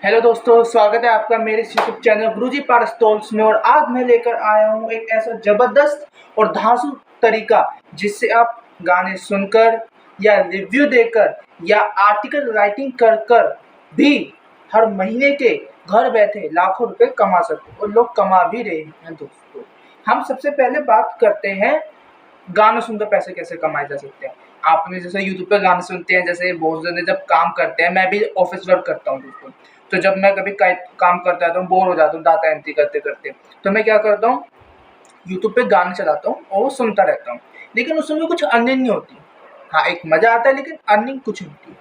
Hello दोस्तों, स्वागत है आपका मेरे यूट्यूब चैनल गुरुजी पारस्तोल्स में। और आज मैं लेकर आया हूँ एक ऐसा ज़बरदस्त और धांसू तरीका जिससे आप गाने सुनकर या रिव्यू देकर या आर्टिकल राइटिंग कर कर भी हर महीने के घर बैठे लाखों रुपए कमा सकते हो, और लोग कमा भी रहे हैं। दोस्तों, हम सबसे पहले बात करते हैं गाने सुनकर पैसे कैसे कमाए जा सकते हैं। आपने जैसे यूट्यूब पे गाने सुनते हैं, जैसे बहुत जने जब काम करते हैं, मैं भी ऑफिस वर्क करता हूँ दोस्तों। तो जब मैं कभी काम करता हूँ, बोर हो जाता हूँ डाटा एंट्री करते करते, तो मैं क्या करता हूँ, यूट्यूब पे गाने चलाता हूँ और वो सुनता रहता हूँ। लेकिन उसमें कुछ अर्निंग नहीं होती। हाँ, एक मजा आता है लेकिन अर्निंग कुछ नहीं होती।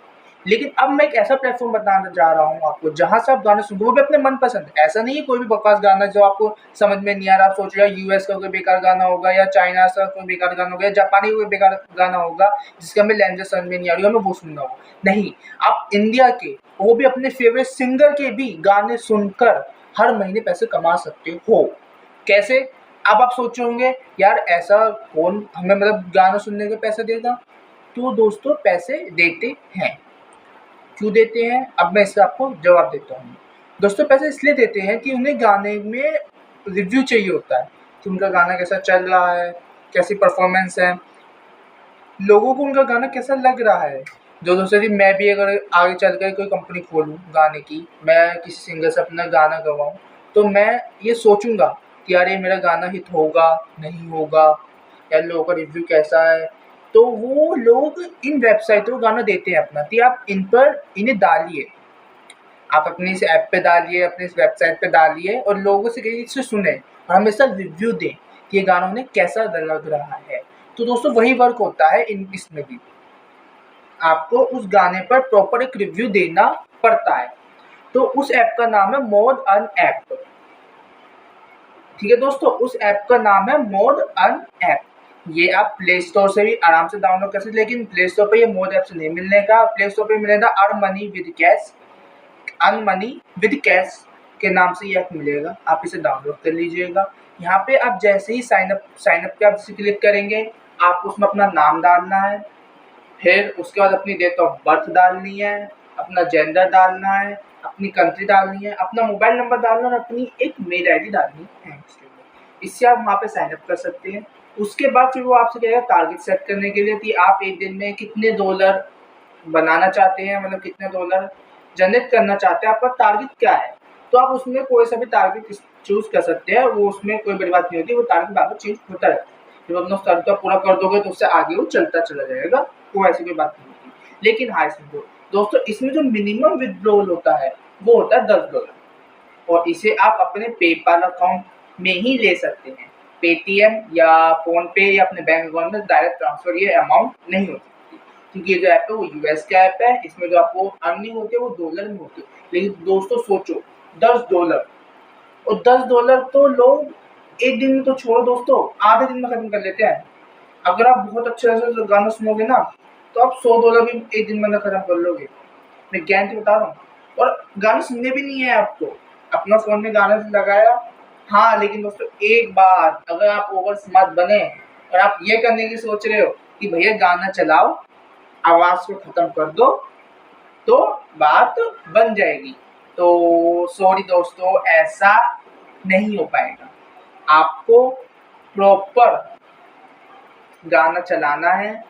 लेकिन अब मैं एक ऐसा प्लेटफॉर्म बताने जा रहा हूँ आपको, जहाँ से आप गाने सुनते हो, वो भी अपने मनपसंद। ऐसा नहीं है कोई भी बकवास गाना जो आपको समझ में नहीं आ रहा, आप सोच रहे हो यूएस का कोई बेकार गाना होगा या चाइना का कोई बेकार गाना होगा या जापानी कोई बेकार गाना होगा जिसका हमें लैंग्वेज समझ में नहीं आ रही, हमें वो सुनना होगा। नहीं, आप इंडिया के, वो भी अपने फेवरेट सिंगर के भी गाने सुनकर हर महीने पैसे कमा सकते हो। कैसे? अब आप सोच रहे होंगे यार ऐसा कौन हमें मतलब गाना सुनने के पैसे देगा। तो दोस्तों, पैसे देते हैं। क्यों देते हैं, अब मैं इसका आपको जवाब देता हूँ। दोस्तों, पैसे इसलिए देते हैं कि उन्हें गाने में रिव्यू चाहिए होता है कि उनका गाना कैसा चल रहा है, कैसी परफॉर्मेंस है, लोगों को उनका गाना कैसा लग रहा है। जो दोस्तों जी, मैं भी अगर आगे चल कर कोई कंपनी खोलूँ गाने की, मैं किसी सिंगर से अपना गाना गवाऊँ, तो मैं ये सोचूंगा कि यार ये मेरा गाना हिट होगा नहीं होगा, या लोगों का रिव्यू कैसा है। तो वो लोग इन वेबसाइट को गाना देते हैं अपना, तो आप इन पर इन्हें डालिए, आप अपनी इस ऐप पे डालिए, अपनी इस वेबसाइट पे डालिए और लोगों से कहिए इसे सुने और हमेशा रिव्यू दें कि ये गाना उन्हें कैसा लग रहा है। तो दोस्तों, वही वर्क होता है इसमें भी। आपको उस गाने पर प्रॉपर एक रिव्यू देना पड़ता है। तो उस ऐप का नाम है मोड अर्न ऐप। ठीक है दोस्तों, उस ऐप का नाम है मोड अर्न ऐप। ये आप प्ले स्टोर से भी आराम से डाउनलोड कर सकते, लेकिन प्ले स्टोर पे ये मोड ऐप से नहीं मिलने का। प्ले स्टोर पे मिलेगा earn money with cash, earn money with cash के नाम से ये ऐप मिलेगा। आप इसे डाउनलोड कर लीजिएगा। यहाँ पे आप जैसे ही साइन अप पे आप क्लिक करेंगे, आप उसमें अपना नाम डालना है, फिर उसके बाद अपनी डेट ऑफ बर्थ डालनी है, अपना जेंडर डालना है, अपनी कंट्री डालनी है, अपना मोबाइल नंबर डालना है और अपनी एक मेल आईडी डालनी है। इससे आप वहाँ पे साइन अप कर सकते हैं। उसके बाद फिर वो आपसे कहेगा टारगेट सेट करने के लिए कि आप एक दिन में कितने डॉलर बनाना चाहते हैं, मतलब कितने डॉलर जनरेट करना चाहते हैं, आपका टारगेट क्या है। तो आप उसमें कोई सा भी टारगेट चूज कर सकते हैं, वो उसमें कोई बड़ी बात नहीं होती, वो टारगेट आपको चेंज होता रहता है। जब अपना टारगेट पूरा कर दोगे तो उससे आगे वो चलता चला जाएगा, वो ऐसी कोई बात नहीं होती। लेकिन हाँ, इसमें दोस्तों, इसमें जो मिनिमम विड्रॉल होता है वो होता है $10, और इसे आप अपने पेपाल अकाउंट में ही ले सकते हैं। पेटीएम या फोन पे या अपने बैंक अकाउंट में डायरेक्ट ट्रांसफर ये अमाउंट नहीं होती, क्योंकि ये जो ऐप है वो यूएस का ऐप है। इसमें जो आपको अर्निंग होती है वो डॉलर में होती है। लेकिन दोस्तों सोचो, $10, और $10 तो लोग एक दिन में तो छोड़ो दोस्तों, आधे दिन में खत्म कर लेते हैं। अगर आप बहुत अच्छे से गाना सुनोगे ना, तो आप $100 भी एक दिन में खत्म कर लोगे, मैं गारंटी बता रहा हूँ। और गाने सुनने भी नहीं है आपको, अपना फोन में गाना लगाया। हाँ, लेकिन दोस्तों एक बात, अगर आप ओवर स्मार्ट बने और आप ये करने की सोच रहे हो कि भैया गाना चलाओ, आवाज को खत्म कर दो, तो बात बन जाएगी। तो सॉरी दोस्तों, ऐसा नहीं हो पाएगा। आपको प्रॉपर गाना चलाना है,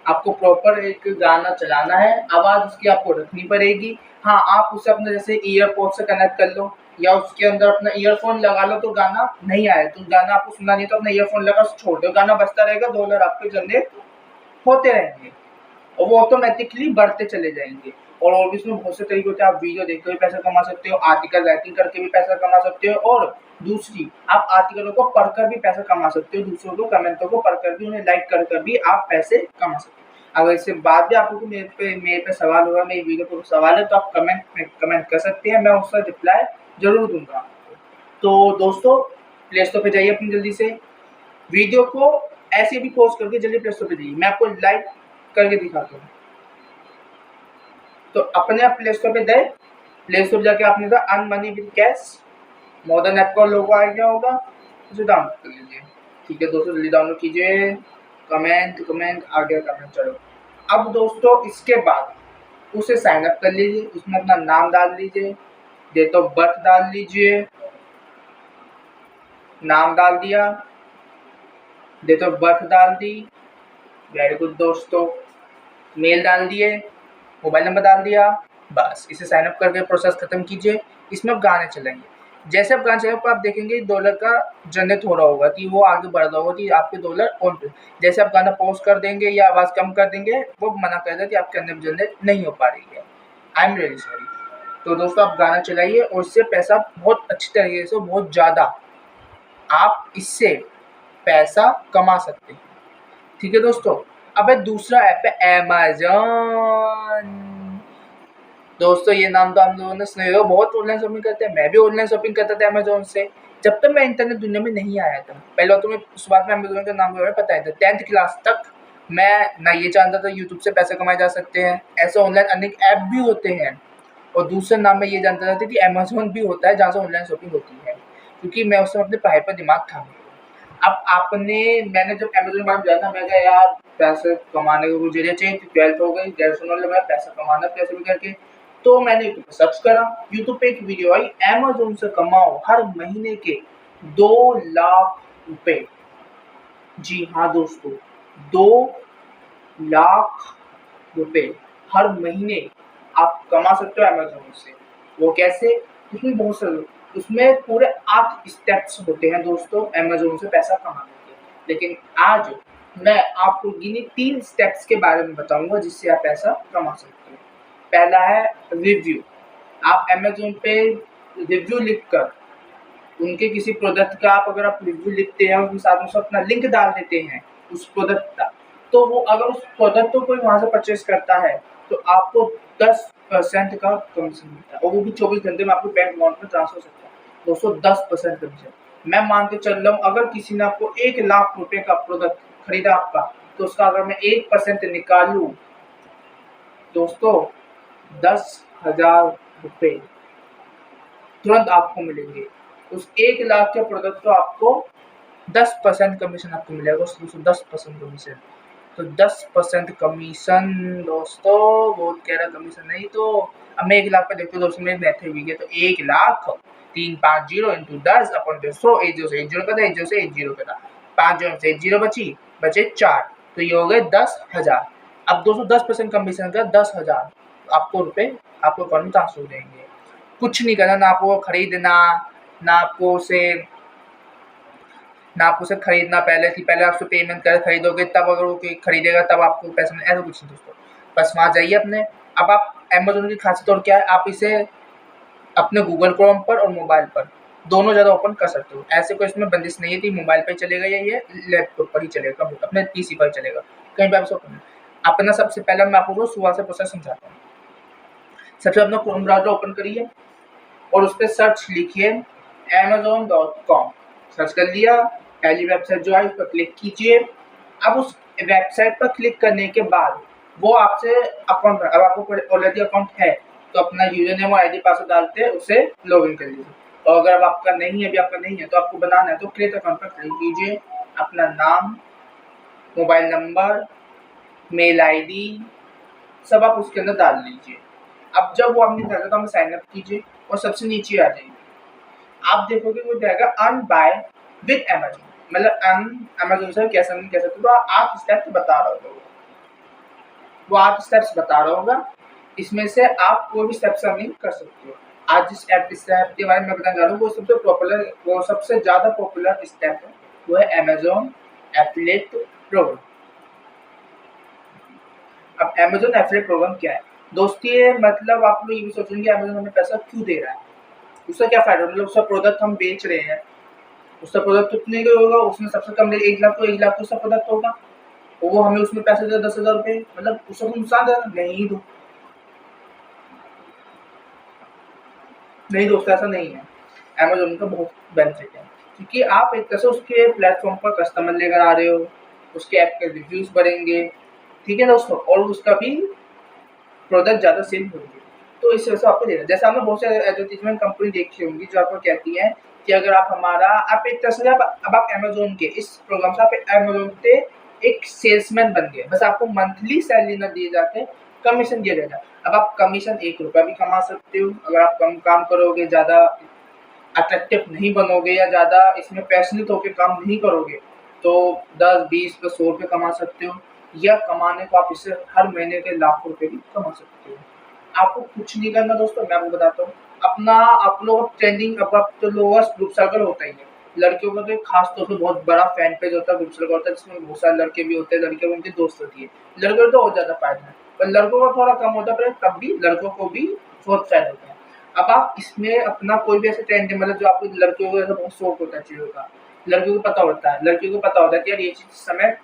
आपको प्रॉपर एक गाना चलाना है, आवाज उसकी आपको रखनी पड़ेगी। हाँ, आप उसे अपने जैसे ईयरपोड से कनेक्ट कर लो या उसके अंदर अपना ईयरफोन लगा लो, तो गाना नहीं आए तो गाना आपको सुनना नहीं, तो अपना ईयरफोन लगा छोड़ दो, गाना बजता रहेगा, डॉलर आपके जनरेट होते रहेंगे और वो ऑटोमेटिकली बढ़ते चले जाएंगे। और भी इसमें बहुत से तरीके होते हैं, आप वीडियो देख कर भी पैसा कमा सकते हो, आर्टिकल राइटिंग करके भी पैसा कमा सकते हो, और दूसरी आप आर्टिकलों को पढ़कर भी पैसा कमा सकते हो, दूसरों को कमेंटों को पढ़कर भी, उन्हें लाइक कर भी आप पैसे कमा सकते हो। अगर इससे बाद भी आपको मेरे पे सवाल होगा, मेरी वीडियो पर सवाल है, तो आप कमेंट कर सकते हैं, मैं उसका रिप्लाई जरूर दूंगा। तो दोस्तों, प्ले स्टोर पे जाइए अपनी जल्दी से, वीडियो को ऐसे भी पोस्ट करके जल्दी प्ले स्टोर पे जाइए, मैं आपको लाइव करके दिखाता हूँ। तो अपने आप प्ले स्टोर पे गए, प्ले स्टोर जाके आपने कहा earn money with cash, modern app का लोगो आ गया होगा, उसे डाउनलोड कर लीजिए। ठीक है दोस्तों, जल्दी डाउनलोड कीजिए। कमेंट आ गया कमेंट, चलो। अब दोस्तों, इसके बाद उसे साइन अप कर लीजिए, उसमें अपना नाम डाल लीजिए, डेट ऑफ बर्थ डाल लीजिए, नाम डाल दिया, डेट ऑफ बर्थ डाल दी, वेरी गुड दोस्तों, मेल डाल दिए, मोबाइल नंबर डाल दिया, बस इसे साइन अप करके प्रोसेस खत्म कीजिए। इसमें आप गाने चलाइए, जैसे आप गाने चलाएंगे आप देखेंगे डॉलर का जनरेट हो रहा होगा कि वो आगे बढ़ रहा होगा कि आपके डॉलर ऑन पे। जैसे आप गाना पॉज कर देंगे या आवाज़ कम कर देंगे वो मना कर देगा कि आपके अंदर जनरेट नहीं हो पा रही है। I am really sorry. तो दोस्तों आप गाना चलाइए और इससे पैसा बहुत अच्छी तरीके से, बहुत ज़्यादा आप इससे पैसा कमा सकते हैं। ठीक है दोस्तों। अब है दूसरा ऐप है अमेज़न। दोस्तों ये नाम तो हम लोगों ने सुना होगा, बहुत ऑनलाइन शॉपिंग करते हैं, मैं भी ऑनलाइन शॉपिंग करता था अमेज़न से। जब तक मैं इंटरनेट दुनिया में नहीं आया था, पहले तो मैं शुरुआत में अमेज़न के नाम के बारे में पता ही था। 10th क्लास तक मैं ना ये जानता था यूट्यूब से पैसे कमाए जा सकते हैं, ऐसे ऑनलाइन अनेक ऐप भी होते हैं। और दूसरे नाम में ये जानता था कि अमेज़न भी होता है जहाँ से ऑनलाइन शॉपिंग होती है, क्योंकि मैं उस समय अपने पढ़ाई पर दिमाग था। अब मैंने जब अमेज़न के बारे में जाना, मैं कहा यार पैसे कमाने को जरिए चाहिए, 12th हो गई, ग्रेजुएशन वाले मैं पैसा कमाना कैसे भी करके। तो मैंने यूट्यूब पर सर्च करा, यूट्यूब पे एक वीडियो आई, अमेज़न से कमाओ हर महीने के 2 लाख रुपए। जी हाँ दोस्तों, 2 लाख रुपए हर महीने आप कमा सकते हो अमेज़न से। वो कैसे? उसमें बहुत सारे, उसमें पूरे 8 स्टेप्स होते हैं दोस्तों अमेज़न से पैसा कमाने के। लेकिन आज मैं आपको गिने 3 स्टेप्स के बारे में बताऊँगा जिससे आप पैसा कमा सकते हो। पहला है रिव्यू। आप अमेज़न पे रिव्यू लिखकर उनके किसी प्रोडक्ट का अगर आप रिव्यू लिखते हैं, उसके साथ में अपना लिंक डाल देते हैं उस प्रोडक्ट का, तो वो अगर उस प्रोडक्ट को कोई वहाँ से परचेज़ करता है तो आपको 10% का कमीशन मिलता है, और वो भी 24 घंटे में आपके बैंक अकाउंट में ट्रांसफर हो सकता है। दोस्तों 10% कमीशन। मैं मान के चल रहा हूँ अगर किसी ने आपको 1 लाख रुपए का प्रोडक्ट खरीदा आपका, तो उसका अगर मैं 1% निकालूँ दोस्तों 10,000 रुपए तुरंत आपको मिलेंगे। उस 1 लाख के प्रोडक्ट को आपको 10% कमीशन आपको मिलेगा दोस्तों, 10% कमीशन। तो 10% कमीशन दोस्तों, बहुत कह रहा कमीशन नहीं, तो अब मैं 1 लाख पे देखते दोस्तों मेरी मैथ हुई है, तो 1 लाख 350 इंटू 10 अपॉन 100, 8 0 से 1 0 का था, 1 0 से 1 0 का था, 5 0 से 1 0 बचे 4, तो ये हो गए 10,000। अब दोस्तों 10% कमीशन का 10,000 आपको रुपए आपको अकाउंट में ट्रांसफर हो जाएंगे। कुछ नहीं करना, ना आपको खरीदना, ना आपको उसे खरीदना पहले आप उसे पेमेंट कर खरीदोगे, तब अगर वो कोई खरीदेगा तब आपको पैसे मिले, ऐसा कुछ नहीं दोस्तों। बस वहाँ जाइए अपने। अब आप अमेज़न की खासियत और क्या है, आप इसे अपने गूगल क्रोम पर और मोबाइल पर दोनों जगह ओपन कर सकते हो। ऐसे कोई इसमें बंदिश नहीं है कि मोबाइल पर चलेगा या ये लैपटॉप पर ही चलेगा, अपने पीसी पर चलेगा, कहीं पर आप ओपन अपना। सबसे पहले मैं आपको सुबह से प्रोसेस समझाता हूँ। सबसे अपना क्रोम ब्राउज़र ओपन करिए और उस पर सर्च लिखिए amazon.com। सर्च कर लिया, पहली वेबसाइट जो है उस पर क्लिक कीजिए। अब उस वेबसाइट पर क्लिक करने के बाद वो आपसे अकाउंट, अब आपको ऑलरेडी अकाउंट है तो अपना यूजर नेम और आईडी पासवर्ड डालते उसे लॉगिन कर लीजिए। और अगर अब आपका नहीं है, अभी आपका नहीं है, तो आपको बनाना है, तो क्रिएट अकाउंट पर क्लिक कीजिए, अपना नाम, मोबाइल नंबर, मेल आईडी सब आप उसके अंदर डाल लीजिए। अब जब वो आपने डाला तो हमें साइन अप कीजिए और सबसे नीचे आ जाइए, आप देखोगे वो जाएगा अर्न बाय विद अमेज़न, मतलब अर्न अमेज़न से कैसे अर्न कर सकते हो। तो 8 स्टेप्स बता रहा होगा वो 8 स्टेप्स बता रहा होगा, इसमें से आप कोई भी स्टेप्स अर्निंग कर सकते हो। आज जिस स्टेप के बारे में मैं बताने जा रहा हूँ वो सबसे ज़्यादा पॉपुलर स्टेप है, वो है अमेज़न एफिलिएट प्रोग्राम। अब अमेज़न एफिलिएट प्रोग्राम क्या है दोस्तों? ये मतलब आप लोग ये भी सोचेंगे अमेज़न हमें पैसा क्यों दे रहा है, उसका क्या फ़ायदा, मतलब उसका प्रोडक्ट हम बेच रहे हैं, उसका प्रोडक्ट कितने का होगा, उसमें सबसे कम 1 लाख, तो 1 लाख तो उसका प्रोडक्ट होगा, और वो हमें उसमें पैसे दे 10,000 रुपये, मतलब उसको नुकसान दे रहा नहीं। दो नहीं दोस्तों, ऐसा नहीं है। अमेज़न का बहुत बेनिफिट है, क्योंकि आप एक तरह से उसके प्लेटफॉर्म पर कस्टमर लेकर आ रहे हो, उसके ऐप के रिव्यूज़ बढ़ेंगे, ठीक है दोस्तों, और उसका भी प्रोडक्ट ज़्यादा सेल होंगे, तो इस वजह से आपको देना। जैसे आपने बहुत सारे एडवर्टीजमेंट कंपनी देखी होंगी जो आपको कहती हैं कि अगर आप हमारा, आप एक तरह से अब आप अमेज़न के इस प्रोग्राम से आप अमेज़न से एक सेल्समैन बन गए, बस आपको मंथली सैलरी ना दिए जाके कमीशन दिया जाएगा। अब आप कमीशन 1 रुपया भी कमा सकते हो अगर आप कम काम करोगे, ज़्यादा अट्रैक्टिव नहीं बनोगे या ज़्यादा इसमें पैशनेट होकर काम नहीं करोगे, तो 10-20 पे 100 रुपये कमा सकते हो, या कमाने को आप इससे हर महीने के लाखों रुपए भी कमा सकते हो। आपको कुछ नहीं करना दोस्तों, मैं आपको बताता हूँ। अपना आप लोग ट्रेंडिंग अब आप तो लोगों का ग्रुप सर्कल होता ही है। लड़कियों का तो एक खास तौर पे बहुत बड़ा फैन पेज होता है, ग्रुप सर्कल होता है, जिसमें बहुत सारे लड़के भी होते हैं, लड़कियाँ उनके दोस्त होती है। लड़कों को तो और ज़्यादा फ़ायदा है, पर लड़कों का थोड़ा कम होता है, पर तब भी लड़कों को भी बहुत फ़ायदा होता है। अब आप इसमें अपना कोई भी ऐसे ट्रेंड मतलब जो आपको लड़कियों को ऐसा बहुत शौक होता है चीज़ों का, लड़कियों को पता होता है, लड़कियों को पता होता है कि यार ये चीज़ इस समय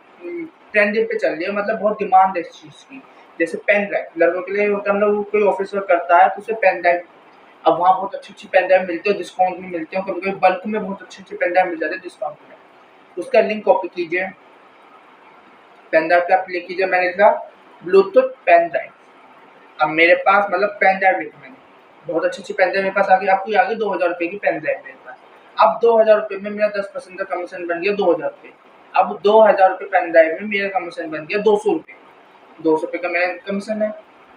ट्रेंडिंग पे चल रही है, मतलब बहुत डिमांड है इस चीज़ की। जैसे पेन ड्राइव लड़कों के लिए होता है, मतलब कोई ऑफिस वर्क करता है तो उसे पेन ड्राइव, अब वहाँ बहुत अच्छी-अच्छी पेन ड्राइव मिलती है, डिस्काउंट में मिलती है, कभी-कभी बल्क में बहुत अच्छी-अच्छी पेन ड्राइव मिल जाती है डिस्काउंट में। उसका लिंक कॉपी कीजिए, पेन ड्राइव पे आप क्लिक कीजिए, मैंने लिखा ब्लूटूथ पेन ड्राइव। अब मेरे पास मतलब पेन ड्राइव लिखा मैंने, बहुत अच्छी-अच्छी पेन ड्राइव मेरे पास आ गई, आपकी आ गई 2000 रुपए की पेन ड्राइव मेरे पास। अब 2000 रुपए में मेरा 10% का कमीशन बन गया 2000 रुपए। अब 2000 रुपए पेन ड्राइव में मेरा कमीशन बन गया 200 रुपए। 200 रुपए का मेरा कमीशन है।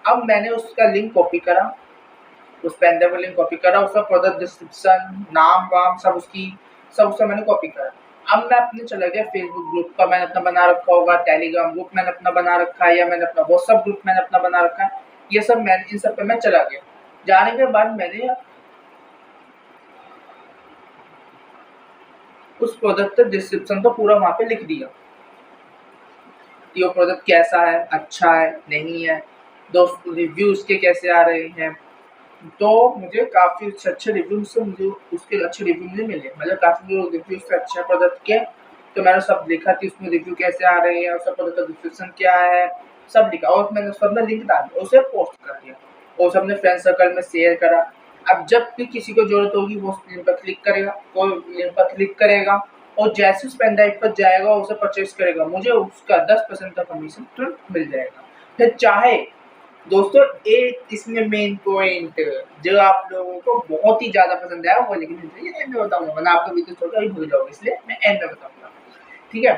अब मैंने उसका लिंक कॉपी करा, उस पेन ड्राइव का लिंक कॉपी करा, उसका प्रोडक्ट डिस्क्रिप्शन, नाम-वाम सब उसका मैंने कॉपी करा। अब मैं अपने चला गया फेसबुक ग्रुप का मैंने अपना बना रखा होगा, टेलीग्राम ग्रुप मैंने अपना बना रखा है, या मैंने अपना व्हाट्सएप ग्रुप मैंने अपना बना रखा है। ये सब मैंने इन सब पे मैं चला गया। जाने के बाद मैंने उस प्रोडक्ट का डिस्क्रिप्शन तो पूरा वहाँ पे लिख दिया कि वो प्रोडक्ट कैसा है, अच्छा है, नहीं है, दोस्त रिव्यू उसके कैसे आ रहे हैं। तो मुझे काफ़ी अच्छे रिव्यू से मुझे उसके अच्छे रिव्यू मुझे मिले, मतलब काफ़ी लोग रिव्यू उसके अच्छे प्रोडक्ट के, तो मैंने सब लिखा कि उसमें रिव्यू कैसे आ रहे हैं और सब प्रोडक्ट का डिस्क्रिप्शन क्या है, सब लिखा और मैंने उसका अपना लिंक डाल दिया, उसे पोस्ट कर दिया और उसे अपने फ्रेंड सर्कल में शेयर करा। अब जब भी किसी को ज़रूरत होगी वो उस लिंक पर क्लिक करेगा, वो लिंक पर क्लिक करेगा और जैसे उस पेन ड्राइव पर जाएगा उसे परचेज़ करेगा, मुझे उसका 10% का कमीशन तुरंत मिल जाएगा। फिर चाहे दोस्तों एक इसमें मेन पॉइंट जो आप लोगों को बहुत ही ज़्यादा पसंद आया वो, लेकिन ये एंड में बताऊँगा, वरना आपका वीडियो छोड़कर ही भूल जाओगे, इसलिए मैं एंड में बताऊँगा। ठीक है?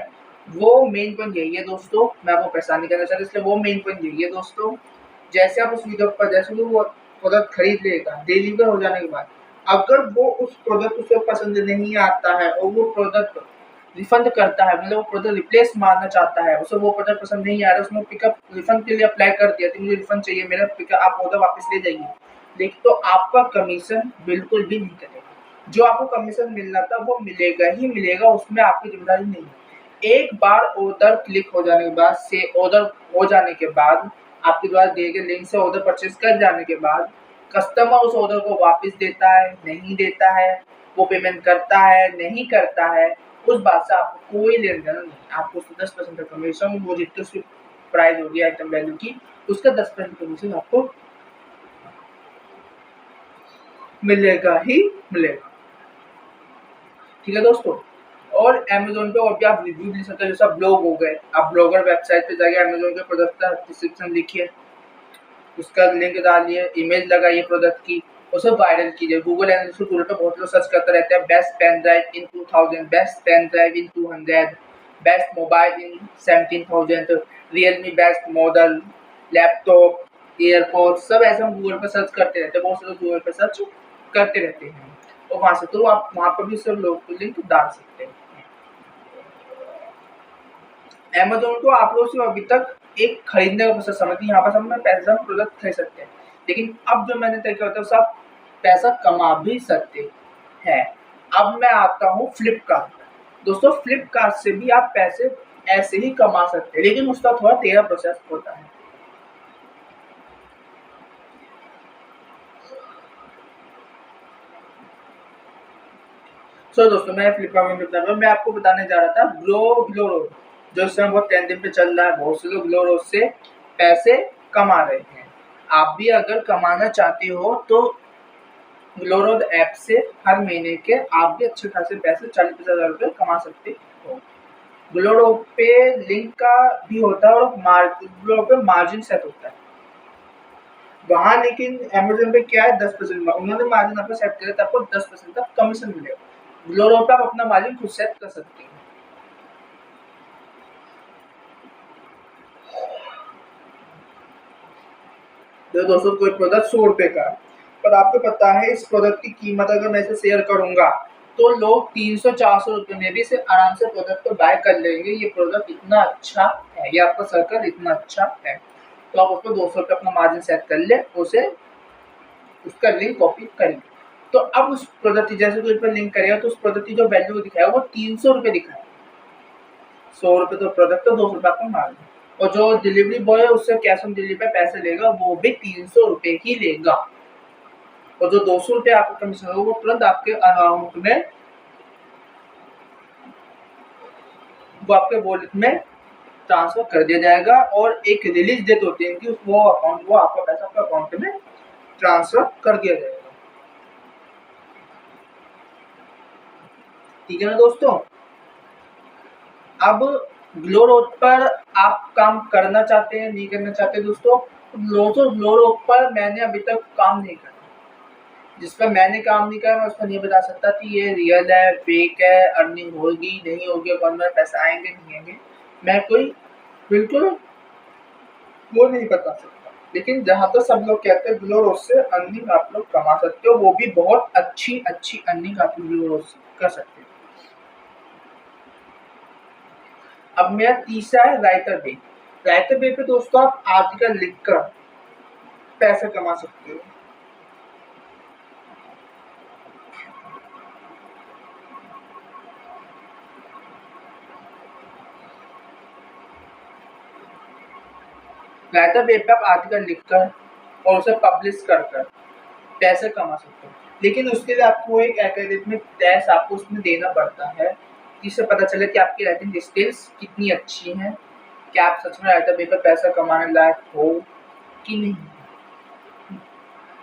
वो मेन पॉइंट यही है दोस्तों, मैं आपको परेशान नहीं करना चाहता, इसलिए वो मेन पॉइंट यही है दोस्तों। जैसे आप उस वीडियो पर जैसे वो प्रोडक्ट खरीद लेगा, डिलीवर हो जाने के बाद, अगर वो उस प्रोडक्ट उसे पसंद नहीं आता है और वो प्रोडक्ट रिफंड करता है, मतलब वो प्रोडक्ट रिप्लेस मारना चाहता है, उसे वो प्रोडक्ट पसंद नहीं आ रहा है, उसने पिकअप रिफंड के लिए अप्लाई कर दिया कि मुझे रिफंड चाहिए, मेरा पिकअप आप ऑर्डर वापस ले जाइए, देखिए तो आपका कमीशन बिल्कुल भी नहीं कटेगा। जो आपको कमीशन मिलना था वो मिलेगा ही मिलेगा, उसमें आपकी जिम्मेदारी नहीं है। एक बार ऑर्डर क्लिक हो जाने के बाद से ऑर्डर हो जाने के बाद आपके द्वारा दिए गए लिंक से ऑर्डर परचेज कर जाने के बाद कस्टमर उस ऑर्डर को वापस देता है, नहीं देता है, वो पेमेंट करता है, नहीं करता है, उस बात से आपको कोई लेना-देना नहीं। आपको उसको 10% का कमीशन, वो जितनी उसकी प्राइस होगी आइटम वैल्यू की, उसका 10% कमीशन आपको मिलेगा ही मिलेगा। ठीक है दोस्तों? और अमेज़न पे और भी आप रिव्यू ले सकते हो, जैसा ब्लॉग हो गए, आप ब्लॉगर वेबसाइट पे जाके अमेज़न के प्रोडक्ट का डिस्क्रिप्शन लिखिए, उसका लिंक डालिए, इमेज लगाइए प्रोडक्ट की, उसे वायरल कीजिए। गूगल एनालिटिक्स टूल पे बहुत लोग सर्च करते रहते हैं, best pen drive in 2000, best pen drive in 200, best mobile in 17,000, Realme best model, laptop, AirPods, सब ऐसे हम गूगल पे सर्च करते रहते हैं, बहुत से लोग गूगल पे सर्च करते रहते हैं और वहाँ से तो आप वहाँ पर भी सब लोग लिंक डाल सकते हैं। अमेज़न को आप लोग सिर्फ अभी तक एक खरीदने का प्रोसेस समझते हैं, यहाँ पर सब में पैसा प्रोडक्ट खरीद सकते हैं, लेकिन अब जो मैंने तय किया होता है सब पैसा कमा भी सकते हैं। अब मैं आता हूँ फ्लिपकार्ट। दोस्तों फ्लिपकार्ट से भी आप पैसे ऐसे ही कमा सकते हैं, लेकिन उसका थोड़ा टेढ़ा प्रोसेस होता है। सो दोस्तों मैं फ्लिपकार्ट में बता रहा हूँ, मैं आपको बताने जा रहा था ग्लो रोड, जो इस समय बहुत ट्रेंडिंग पे चल रहा है, बहुत से लोग ग्लो रोड से पैसे कमा रहे हैं। आप भी अगर कमाना चाहते हो तो ग्लो रोड ऐप से हर महीने के आप भी अच्छे खासे पैसे 40-50 हज़ार रुपये कमा सकते हो। ग्लो रोड पे लिंक का भी होता है और ग्लो रोड पे मार्जिन सेट होता है वहाँ, लेकिन अमेज़न पे क्या है 10% उन्होंने मार्जिन आपको सेट किया, आपको 10% का कमीशन मिलेगा। ग्लो रोड पे आप अपना मार्जिन खुद सेट कर सकते हैं। जो दोस्तों कोई प्रोडक्ट 100 रुपये का है, पर आपको पता है इस प्रोडक्ट की कीमत अगर मैं इसे शेयर करूंगा तो लोग 300-400 रुपये में भी इसे आराम से प्रोडक्ट को बाय कर लेंगे। ये प्रोडक्ट इतना अच्छा है, ये आपका सर्कल इतना अच्छा है, तो आप उसको 200 रुपये अपना मार्जिन सेट कर ले, उसे उसका लिंक कॉपी करेंगे। तो अब उस प्रोडक्ट की जैसे कोई पर लिंक करेगा तो उस प्रोडक्ट की जो वैल्यू दिखाएगा वो 300 रुपये दिखाएगा। 100 रुपये तो प्रोडक्ट तो 200 रुपये आपका मार्जिन, और जो डिलीवरी बॉय है उससे कैश ऑन डिलीवरी पे पैसे लेगा वो भी 300 रुपये ही लेगा, और जो 200 रुपये आपका कमीशन होगा वो तुरंत आपके अकाउंट में, वो आपके वॉलेट में ट्रांसफर कर दिया जाएगा। और एक रिलीज डेट होती है कि वो आपका पैसा आपके अकाउंट में ट्रांसफर कर दिया जाएगा। ठीक है ना दोस्तों। अब ग्लो रोड पर आप काम करना चाहते हैं, नहीं करना चाहते दोस्तों? ग्लो रोड पर मैंने अभी तक काम नहीं करा, जिस पर मैंने काम नहीं करा मैं उसको नहीं बता सकता कि ये रियल है, फेक है, अर्निंग होगी नहीं होगी, अकाउंट में पैसा आएंगे नहीं आएंगे, मैं कोई बिल्कुल वो नहीं बता सकता। लेकिन जहाँ तक सब लोग कहते हैं ग्लो रोड से अर्निंग आप लोग कमा सकते हो, वो भी बहुत अच्छी अच्छी अर्निंग आप ग्लो रोड से कर सकते हो। अब मेरा तीसरा है राइटर बे। राइटर बे पे दोस्तों आप आर्टिकल लिखकर पैसे कमा सकते हो। राइटर बे पे आप आर्टिकल लिखकर और उसे पब्लिश कर कर पैसे कमा सकते हो, लेकिन उसके लिए आपको एक एकेडमिक टेस्ट आपको उसमें देना पड़ता है, जिससे पता चले कि आपकी राइटिंग स्किल्स कितनी अच्छी हैं, क्या आप सच में राइटर बे पर पैसा कमाने लायक हो कि नहीं।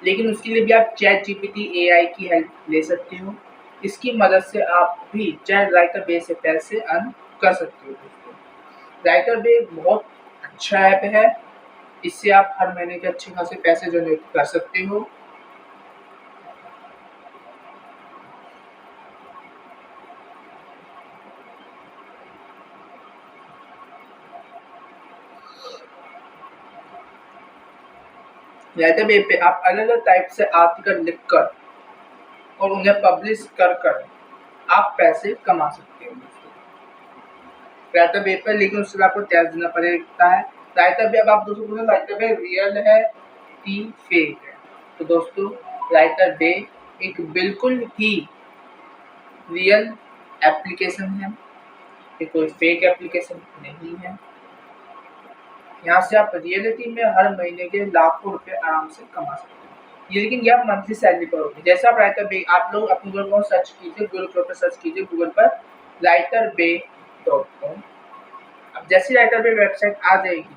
लेकिन उसके लिए भी आप चैट जीपीटी एआई की हेल्प ले सकते हो, इसकी मदद से आप भी चैट राइटर बे से पैसे अर्न कर सकते हो दोस्तों। राइटर बे बहुत अच्छा ऐप है, इससे आप हर महीने के अच्छे खासे पैसे जनरेट कर सकते हो। राइटर बे पे आप अलग अलग टाइप से आर्टिकल लिखकर और उन्हें पब्लिश कर कर आप पैसे कमा सकते हो राइटर बे पर, लेकिन उसके लिए आपको टैक्स देना पड़ता है। राइटर बे, अब आप दोस्तों बोलो राइटर बे रियल है कि फेक है, तो दोस्तों राइटर बे एक बिल्कुल ही रियल एप्लीकेशन है, ये कोई फेक एप्लीकेशन नहीं है। यहाँ से आप रियलिटी में हर महीने के लाखों रुपए आराम से कमा सकते हैं। ये लेकिन ये आप मंथली सैलरी पर होगी। जैसे आप राइटर बे, आप लोग अपने गूगल पर सर्च कीजिए, गूगल क्रोम पर सर्च कीजिए, गूगल पर writerbay.com। अब जैसे राइटर बे वेबसाइट आ जाएगी,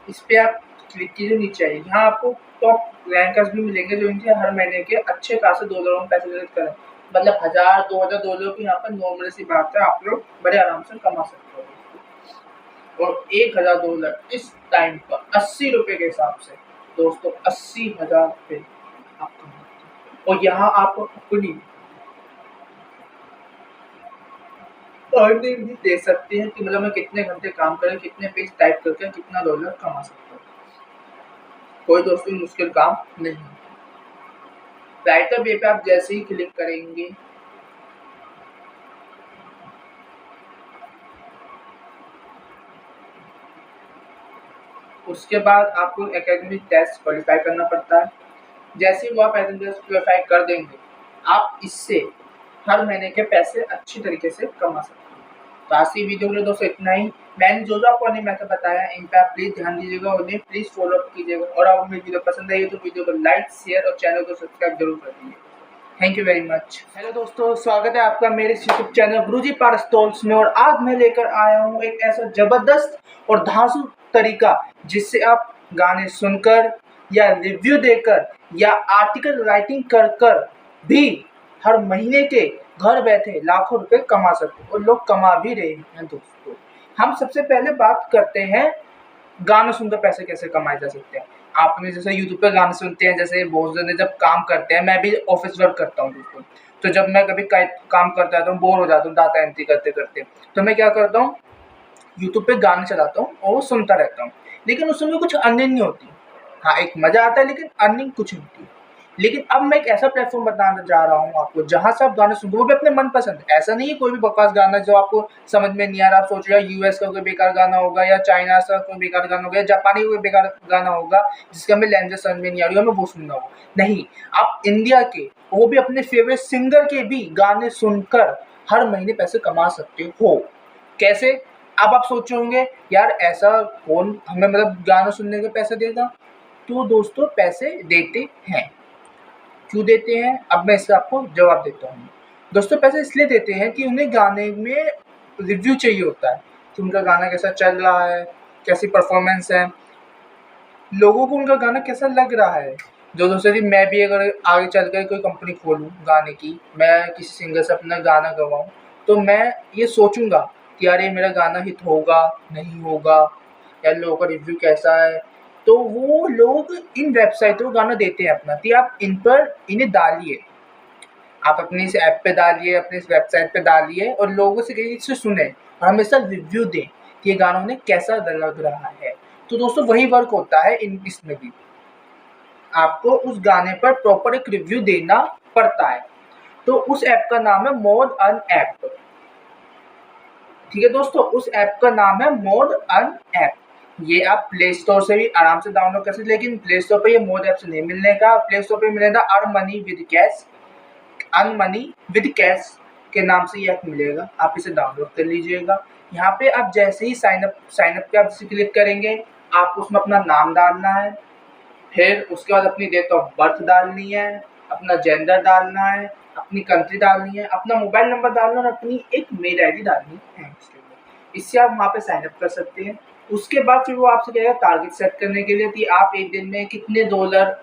इस पे आप क्लिक कीजिए, नीचे आइए, यहाँ आपको टॉप रैंकर्स भी मिलेंगे जो इनसे हर महीने के अच्छे खासे $2 में पैसे जनरेट करें, मतलब 1000-2000 $2 की यहाँ पर नॉर्मल सी बात है, आप लोग बड़े आराम से कमा सकते हो। और $1000 इस टाइम पर 80 रुपये के हिसाब से दोस्तों 80,000 रुपये आप कमाते हो, और यहाँ आप अपनी अर्निंग भी दे सकते हैं कि मतलब मैं कितने घंटे काम करें, कितने पेज टाइप करके कितना $1 कमा सकता हूँ। कोई दोस्तों मुश्किल काम नहीं। राइटर बे पे आप जैसे ही क्लिक करेंगे, उसके बाद आपको एकेडमिक टेस्ट क्वालिफाई करना पड़ता है। जैसे ही वो आप एकेडमिक टेस्ट क्वालिफाई कर देंगे, आप इससे हर महीने के पैसे अच्छी तरीके से कमा सकते हैं। तो आज की वीडियो में दोस्तों इतना ही। मैंने जो आपको अर्निंग मेथड बताया इन पे आप प्लीज़ ध्यान दीजिएगा, उन्हें प्लीज़ फॉलो अप कीजिएगा, और अगर मेरी वीडियो पसंद आई तो वीडियो को लाइक, शेयर और चैनल को सब्सक्राइब जरूर कर दीजिए। Thank you very much. Hello दोस्तों, स्वागत है आपका मेरे यूट्यूब चैनल गुरुजी पारस टॉक्स में, और आज मैं लेकर आया हूँ एक ऐसा जबरदस्त और धांसू तरीका जिससे आप गाने सुनकर या रिव्यू देकर या आर्टिकल राइटिंग कर कर भी हर महीने के घर बैठे लाखों रुपए कमा सकते हो, और लोग कमा भी रहे हैं दोस्तों। हम सबसे पहले बात करते हैं गाने सुनकर पैसे कैसे कमाए जा सकते हैं। आपने जैसे यूट्यूब पे गाने सुनते हैं, जैसे बहुत जने जब काम करते हैं, मैं भी ऑफिस वर्क करता हूँ दोस्तों, तो जब मैं कभी काम करता हूँ बोर हो जाता हूँ डाटा एंट्री करते करते, तो मैं क्या करता हूँ यूट्यूब पे गाने चलाता हूँ और वो सुनता रहता हूँ, लेकिन उसमें कुछ अर्निंग नहीं होती। हाँ, एक मज़ा आता है लेकिन अर्निंग कुछ नहीं होती। लेकिन अब मैं एक ऐसा प्लेटफ़ॉर्म बताने जा रहा हूँ आपको जहाँ से आप गाने सुनते हो, वो भी अपने मनपसंद। ऐसा नहीं है कोई भी बकवास गाना जो आपको समझ में नहीं आ रहा, आप सोच रहे हो यूएस का कोई बेकार गाना होगा या चाइना का कोई बेकार गाना होगा या जापानी कोई बेकार गाना होगा जिसकी हमें लैंग्वेज समझ में नहीं आ रही, हमें वो सुनना होगा। नहीं, आप इंडिया के, वो भी अपने फ़ेवरेट सिंगर के भी गाने सुनकर हर महीने पैसे कमा सकते हो। कैसे? अब आप सोच रहे होंगे यार ऐसा कौन हमें मतलब गाना सुनने के पैसे देगा? तो दोस्तों पैसे देते हैं। क्यों देते हैं? अब मैं इसका आपको जवाब देता हूँ। दोस्तों पैसे इसलिए देते हैं कि उन्हें गाने में रिव्यू चाहिए होता है कि उनका गाना कैसा चल रहा है, कैसी परफॉर्मेंस है, लोगों को उनका गाना कैसा लग रहा है। जो दोस्तों जी मैं भी अगर आगे चल कर कोई कंपनी खोलूँ गाने की, मैं किसी सिंगर से अपना गाना गवाऊँ, तो मैं ये सोचूँगा कि यार ये मेरा गाना हिट होगा, नहीं होगा, या लोगों का रिव्यू कैसा है। तो वो लोग इन वेबसाइटों को गाना देते हैं अपना, तो आप इन पर इन्हें डालिए। आप अपनी इस ऐप पे डालिए, अपनी इस वेबसाइट पे डालिए और लोगों से कहिए इसे सुनें और हमेशा रिव्यू दें कि ये गाना उन्हें कैसा लग रहा है। तो दोस्तों वही वर्क होता है इसमें भी। आपको उस गाने पर प्रॉपर एक रिव्यू देना पड़ता है। तो उस ऐप का नाम है मोड अर्न ऐप। ठीक है दोस्तों, उस ऐप का नाम है मोड अर्न ऐप। ये आप प्ले स्टोर से भी आराम से डाउनलोड कर सकते, लेकिन प्ले स्टोर पे ये मोड ऐप से नहीं मिलने का। प्ले स्टोर पे मिलेगा earn money with cash, earn money with cash के नाम से ये ऐप मिलेगा। आप इसे डाउनलोड कर लीजिएगा। यहाँ पे आप जैसे ही साइन अप पे आप क्लिक करेंगे, आप उसमें अपना नाम डालना है, फिर उसके बाद अपनी डेट ऑफ बर्थ डालनी है, अपना जेंडर डालना है, अपनी कंट्री डालनी है, अपना मोबाइल नंबर डालना है और अपनी एक मेल आईडी डालनी है। इससे आप वहाँ पे साइन अप कर सकते हैं। उसके बाद फिर वो आपसे कहेगा टारगेट सेट करने के लिए कि आप एक दिन में कितने डॉलर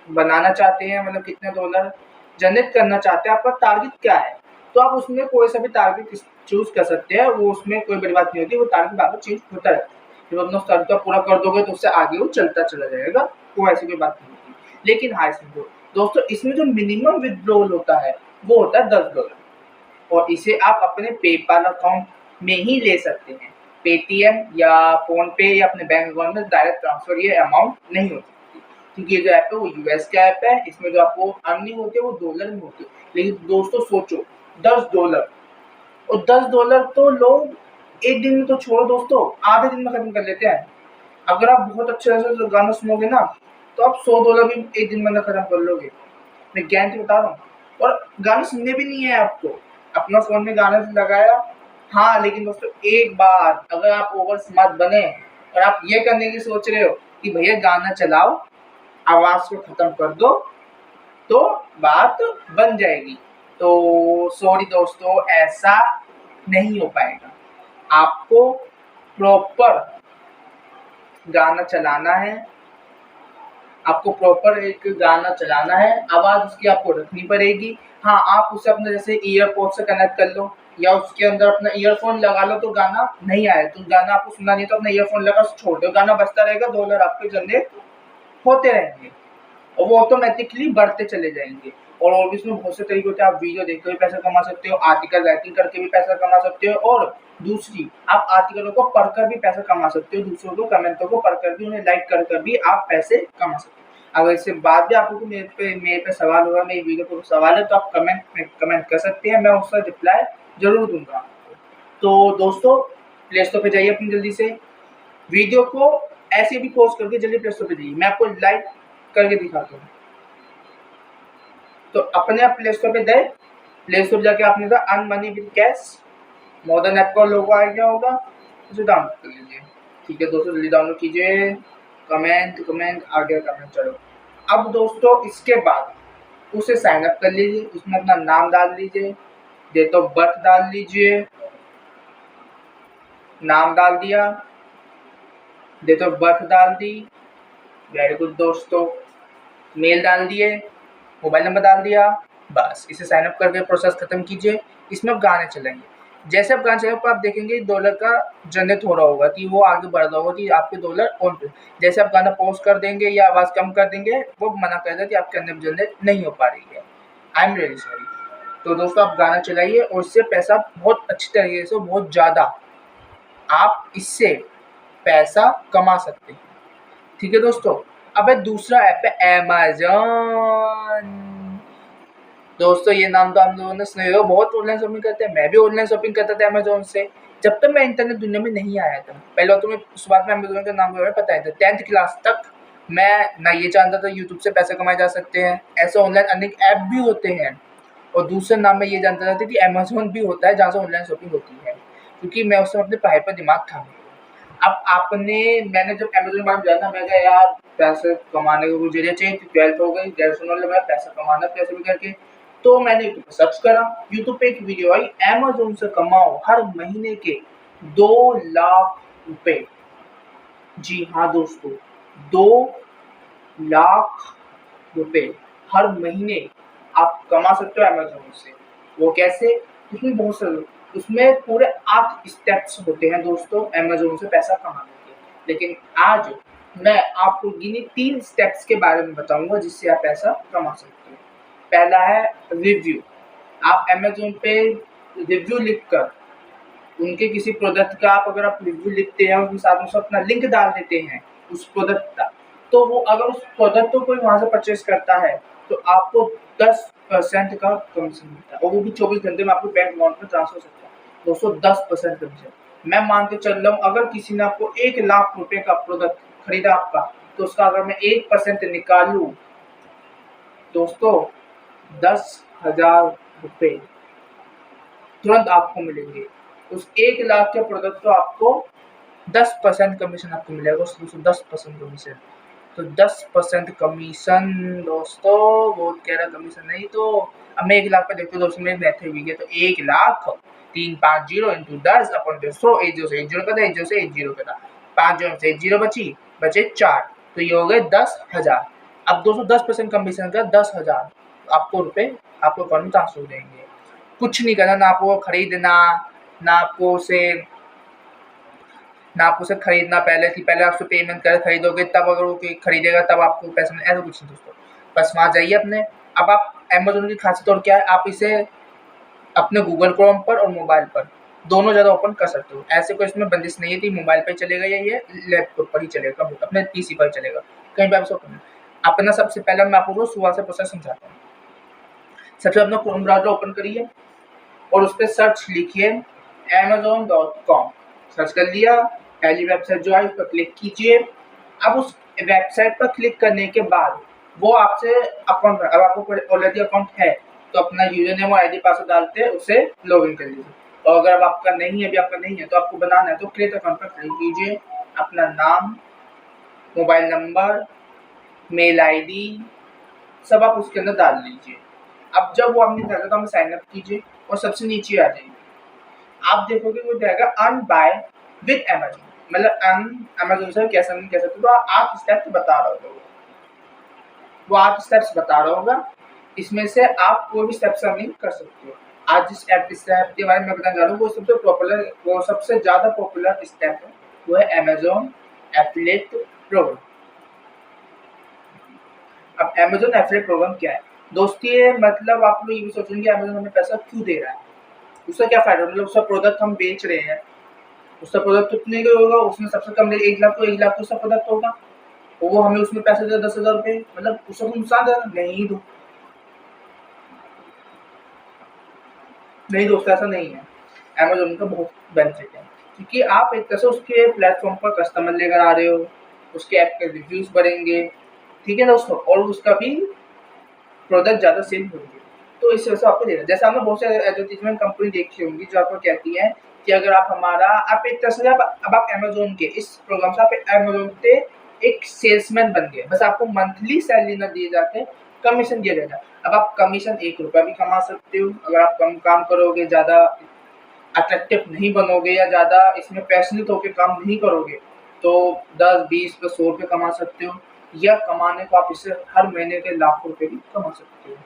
बनाना चाहते हैं, मतलब कितने डॉलर जनरेट करना चाहते हैं, आपका टारगेट क्या है। तो आप उसमें कोई सा भी टारगेट चूज़ कर सकते हैं, वो उसमें कोई बड़ी बात नहीं होती, वो टारगेट बार-बार चेंज होता रहता है। जब अपना उस टारगेट को पूरा कर दोगे तो उससे आगे वो चलता चला जाएगा, वो ऐसी कोई बात नहीं होती। लेकिन हाँ, इसमें दोस्तों इसमें जो मिनिमम विथड्रॉल होता है वो होता है $10 और इसे आप अपने पेपाल अकाउंट में ही ले सकते हैं। पेटीएम या फ़ोनपे या अपने बैंक अकाउंट में डायरेक्ट ट्रांसफ़र ये अमाउंट नहीं हो सकती, क्योंकि ये जो ऐप है वो यूएस का ऐप है। इसमें जो आपको अर्निंग होती है वो डॉलर में होती है। लेकिन दोस्तों सोचो $10 और $10 तो लोग एक दिन में तो छोड़ो दोस्तों, आधे दिन में खत्म कर लेते हैं। अगर आप बहुत अच्छे से गाना सुनोगे ना तो आप $100 भी एक दिन में खत्म कर लोगे, मैं गारंटी बता रहा हूँ। और गाने सुनने भी नहीं है आपको, अपना फ़ोन में गाना लगाया। हाँ, लेकिन दोस्तों एक बार अगर आप ओवर स्मार्ट बने और आप ये करने की सोच रहे हो कि भैया गाना चलाओ, आवाज़ को ख़त्म कर दो, तो बात बन जाएगी। तो सॉरी दोस्तों, ऐसा नहीं हो पाएगा। आपको प्रॉपर गाना चलाना है, आपको प्रॉपर एक गाना चलाना है, आवाज़ उसकी आपको रखनी पड़ेगी। हाँ, आप उसे अपने जैसे ईयरपोड से कनेक्ट कर लो या उसके अंदर अपना ईयरफ़ोन लगा लो तो गाना नहीं आए, तो गाना आपको सुनना नहीं है तो अपना ईयरफ़ोन लगा छोड़ दो, गाना बजता रहेगा, $2 आपके जनरेट होते रहेंगे और वो ऑटोमेटिकली बढ़ते चले जाएँगे। और भी इसमें बहुत से तरीके होते हैं, आप वीडियो देख के भी पैसा कमा सकते हो, आर्टिकल राइटिंग करके भी पैसा कमा सकते हो और दूसरी आप आर्टिकलों को पढ़कर भी पैसा कमा सकते हो, दूसरों को कमेंटों को पढ़कर भी, उन्हें लाइक कर भी आप पैसे कमा सकते हो। अगर इससे बाद भी आपको मेरे पे सवाल होगा, मेरी वीडियो पे सवाल है तो आप कमेंट में कमेंट कर सकते हैं, मैं उसका रिप्लाई ज़रूर दूँगा आपको। तो दोस्तों प्ले स्टोर पे जाइए अपनी जल्दी से, वीडियो को ऐसे भी पॉज़ करके जल्दी प्ले स्टोर पे जाइए, मैं आपको लाइव करके दिखाता हूँ। तो अपने आप प्ले स्टोर पे गए, प्ले स्टोर जाके आपने कहा earn money with cash, modern app का लोगो आ गया होगा, उसे डाउनलोड कर लीजिए। ठीक है दोस्तों, जल्दी डाउनलोड कीजिए। कमेंट आ गया कमेंट, चलो। अब दोस्तों इसके बाद उसे साइन अप कर लीजिए, उसमें अपना नाम डाल लीजिए, डेट ऑफ बर्थ डाल लीजिए, नाम डाल दिया, डेट ऑफ बर्थ डाल दी, वेरी गुड दोस्तों, मेल डाल दिए, मोबाइल नंबर डाल दिया, बस इसे साइन अप करके प्रोसेस खत्म कीजिए। इसमें आप गाने चलाएंगे, जैसे आप गाने चलाएंगे आप देखेंगे $1 का जनरेट हो रहा होगा कि वो आगे बढ़ रहा होगा कि आपके $1 ऑन पे। जैसे आप गाना पॉज कर देंगे या आवाज़ कम कर देंगे, वो मना कर देगा कि आपके अंदर जनरेट नहीं हो पा रही है। I am really sorry. तो दोस्तों आप गाना चलाइए और इससे पैसा बहुत अच्छी तरीके से, बहुत ज़्यादा आप इससे पैसा कमा सकते हैं। ठीक है दोस्तों, अब दूसरा ऐप है अमेज़न। दोस्तों ये नाम तो हम लोगों ने सुना होगा, बहुत ऑनलाइन शॉपिंग करते हैं। मैं भी ऑनलाइन शॉपिंग करता था अमेज़न से, जब तक मैं इंटरनेट दुनिया में नहीं आया था। पहले तो मैं शुरुआत में अमेज़न के नाम के बारे में पता ही था। 10th क्लास तक मैं ना ये जानता था यूट्यूब से पैसे कमाए जा सकते हैं, ऐसे ऑनलाइन अनेक ऐप भी होते हैं। और दूसरे नाम में ये जानता था कि अमेज़न भी होता है जहाँ से ऑनलाइन शॉपिंग होती है, क्योंकि मैं उस समय अपने पढ़ाई पर दिमाग था नहीं। अब मैंने जब अमेज़न के बारे में जाना था, मैं कहा यार पैसे कमाने का कोई ज़रिया चाहिए, 12th हो गई, ग्रेजुएशन वाले में पैसा कमाना कैसे भी करके। तो मैंने यूट्यूब पे सर्च करा, यूट्यूब पे एक वीडियो आई, अमेज़न से कमाओ हर महीने के 2 लाख रुपए। जी हाँ दोस्तों, 2 लाख रुपए हर महीने आप कमा सकते हो अमेज़न से। वो कैसे? उसमें बहुत सारे, उसमें पूरे 8 स्टेप्स होते हैं दोस्तों अमेज़न से पैसा कमाने के। लेकिन आज मैं आपको गिने 3 स्टेप्स के बारे में बताऊँगा जिससे आप पैसा कमा सकते हो। पहला है रिव्यू। आप अमेज़न पे रिव्यू लिखकर उनके किसी प्रोडक्ट का अगर आप रिव्यू लिखते हैं, उसके साथ में अपना लिंक डाल देते हैं उस प्रोडक्ट का, तो वो अगर उस प्रोडक्ट को कोई वहाँ से परचेज़ करता है तो आपको 10% का कमीशन मिलता है, और वो भी 24 घंटे में आपको बैंक अकाउंट में ट्रांसफर हो सकता है। दोस्तों 10% कमीशन। मैं मान के चल रहा हूँ, अगर किसी ने आपको 1 लाख रुपए का प्रोडक्ट खरीदा आपका, तो उसका अगर मैं 1% निकालूँ दोस्तों, 10,000 रुपए तुरंत आपको मिलेंगे। उस 1 लाख के प्रोडक्ट को आपको 10% कमीशन आपको मिलेगा, उसमें 10% कमीशन। तो 10% कमीशन दोस्तों, बहुत कह रहा कमीशन नहीं, तो अब मैं 1 लाख पे देखो दोस्तों, मेरे मैथ हुई है, तो 1 लाख 350 इंटू 10 अपन 100, 1 0 से 1 0 का था, 1 0 से 1 0 का था, 5 0 से 1 0 बचे 4, तो ये हो गए 10,000। अब दोस्तों 10% कमीशन का 10,000 आपको रुपए आपको अकाउंट में ट्रांसफर हो जाएंगे। कुछ नहीं करना, ना आपको खरीदना, ना आपको खरीदना पहले कि पहले आपसे पेमेंट कर खरीदोगे, तब अगर वो कोई खरीदेगा तब आपको पैसे मिले, ऐसा कुछ नहीं दोस्तों। बस वहाँ जाइए अपने। अब आप अमेज़न की खासियत और क्या है, आप इसे अपने गूगल क्रोम पर और मोबाइल पर दोनों जगह ओपन कर सकते हो। ऐसे कोई इसमें बंदिश नहीं है कि मोबाइल पर चलेगा या ये लैपटॉप पर ही चलेगा, अपने पीसी पर चलेगा, कहीं पर आप ओपन अपना। सबसे पहले मैं आपको सुबह से प्रोसेस समझाता हूँ। सबसे अपना क्रोम ब्राउज़र ओपन करिए और उस पर सर्च लिखिए amazon.com। सर्च कर लिया, पहली वेबसाइट जो आई उस पर क्लिक कीजिए। अब उस वेबसाइट पर क्लिक करने के बाद वो आपसे अकाउंट, अब आपको ऑलरेडी अकाउंट है तो अपना यूजर नेम और आईडी पासवर्ड डालते हैं, उसे लॉगिन कर लीजिए। और अगर अब आपका नहीं है, अभी आपका नहीं है, तो आपको बनाना है, तो क्रिएट अकाउंट पर क्लिक कीजिए। अपना नाम, मोबाइल नंबर, मेल आईडी सब आप उसके अंदर डाल लीजिए। अब जब वो आपने डाला तो हमें साइन अप कीजिए और सबसे नीचे आ जाइए, आप देखोगे वो जाएगा अर्न बाय विद अमेज़न, मतलब अमेज़न से कैसे नहीं कह सकते, तो 8 स्टेप्स बता रहा होगा वो 8 स्टेप्स बता रहा होगा। इसमें से आप कोई भी स्टेप्स अर्निंग कर सकते हो। आज जिस स्टेप के बारे में बताने जा रहा हूँ वो सबसे ज़्यादा पॉपुलर स्टेप है, वो है अमेज़न एफिलिएट प्रोग्राम। अब अमेज़न एफिलिएट प्रोग्राम क्या है दोस्तों? ये मतलब आप लोग ये भी सोचेंगे अमेज़न हमें पैसा क्यों दे रहा है, उसका क्या फ़ायदा, मतलब उसका प्रोडक्ट हम बेच रहे हैं, उसका प्रोडक्ट कितने का होगा, उसमें सबसे कम 1 लाख, तो 1 लाख तो उसका प्रोडक्ट होगा, और वो हमें उसमें पैसे दे 10,000 रुपये, मतलब उसको नुकसान दे रहा नहीं दो। नहीं दोस्तों, ऐसा नहीं है। अमेज़न का बहुत बेनिफिट है, क्योंकि आप एक तरह से उसके प्लेटफॉर्म पर कस्टमर लेकर आ रहे हो, उसके ऐप के रिव्यूज़ बढ़ेंगे, ठीक है दोस्तों, और उसका भी प्रोडक्ट ज़्यादा सेल होंगे, तो इस वजह से आपको देना। जैसे आपने बहुत सारे एडवर्टीजमेंट कंपनी देखी होंगी जो आपको कहती हैं कि अगर आप आप एक तरह से अब आप अमेज़न के इस प्रोग्राम से आप अमेज़न पे एक सेल्समैन बन गए, बस आपको मंथली सैलरी ना दिए जाते, कमीशन दिया जाता है। अब आप कमीशन 1 रुपया भी कमा सकते हो अगर आप कम काम करोगे, ज़्यादा अट्रैक्टिव नहीं बनोगे या ज़्यादा इसमें पैशनेट होकर काम नहीं करोगे, तो 10, 20 प्लस 100 रुपये कमा सकते हो, या कमाने को आप इससे हर महीने के लाखों रुपए भी कमा सकते हो।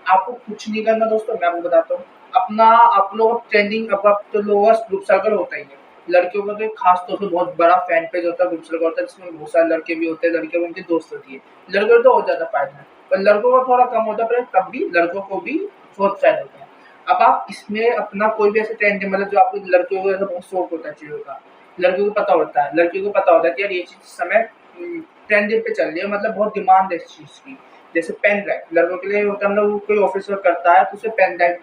आपको कुछ नहीं करना दोस्तों, मैं आपको बताता हूँ। अपना आप लोग ट्रेंडिंग, अब आप तो लोगों का ग्रुप सर्कल होता ही है, लड़कियों का तो एक खास तौर पे बहुत बड़ा फैन पेज होता है, ग्रुप सर्कल होता है, जिसमें बहुत सारे लड़के भी होते हैं, लड़कियाँ उनकी दोस्त होती है। लड़कों को तो और ज़्यादा फायदा है, पर लड़कों का थोड़ा कम होता है, पर तब भी लड़कों को भी बहुत फायदा होता है। अब आप इसमें अपना कोई भी ऐसे ट्रेंड, मतलब जो आपको लड़कियों को ऐसा बहुत शौक होता है चीज़ों का, लड़कियों को पता होता है कि यार ये चीज़ समय ट्रेंडिंग पे चल रही है, मतलब बहुत डिमांड है इस चीज़ की। जैसे पेन ड्राइव लड़कों के लिए होता है, मतलब कोई ऑफिस वर्क करता है तो उसे पेन ड्राइव,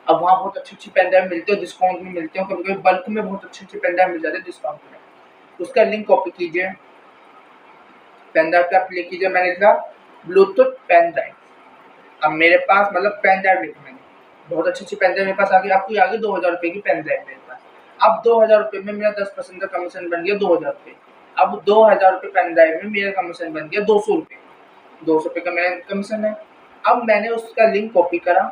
अब वहाँ बहुत अच्छी-अच्छी पेन ड्राइव मिलती है, डिस्काउंट में मिलती है, कभी-कभी बल्क में बहुत अच्छी-अच्छी पेन ड्राइव मिल जाती है डिस्काउंट में। उसका लिंक कॉपी कीजिए, पेन ड्राइव पे आप क्लिक कीजिए, मैंने लिखा ब्लूटूथ पेन ड्राइव। अब मेरे पास मतलब पेन ड्राइव लिखा मैंने, बहुत अच्छी-अच्छी पेन ड्राइव मेरे पास आ गई, आपकी आ गई 2000 रुपए की पेन ड्राइव मेरे पास। अब 2000 रुपए में मेरा 10% का कमीशन बन गया 2000 रुपए। अब 2000 रुपए पेन ड्राइव में मेरा कमीशन बन गया 200 रुपए। 200 रुपए का मेरा कमीशन है। अब मैंने उसका लिंक कॉपी करा,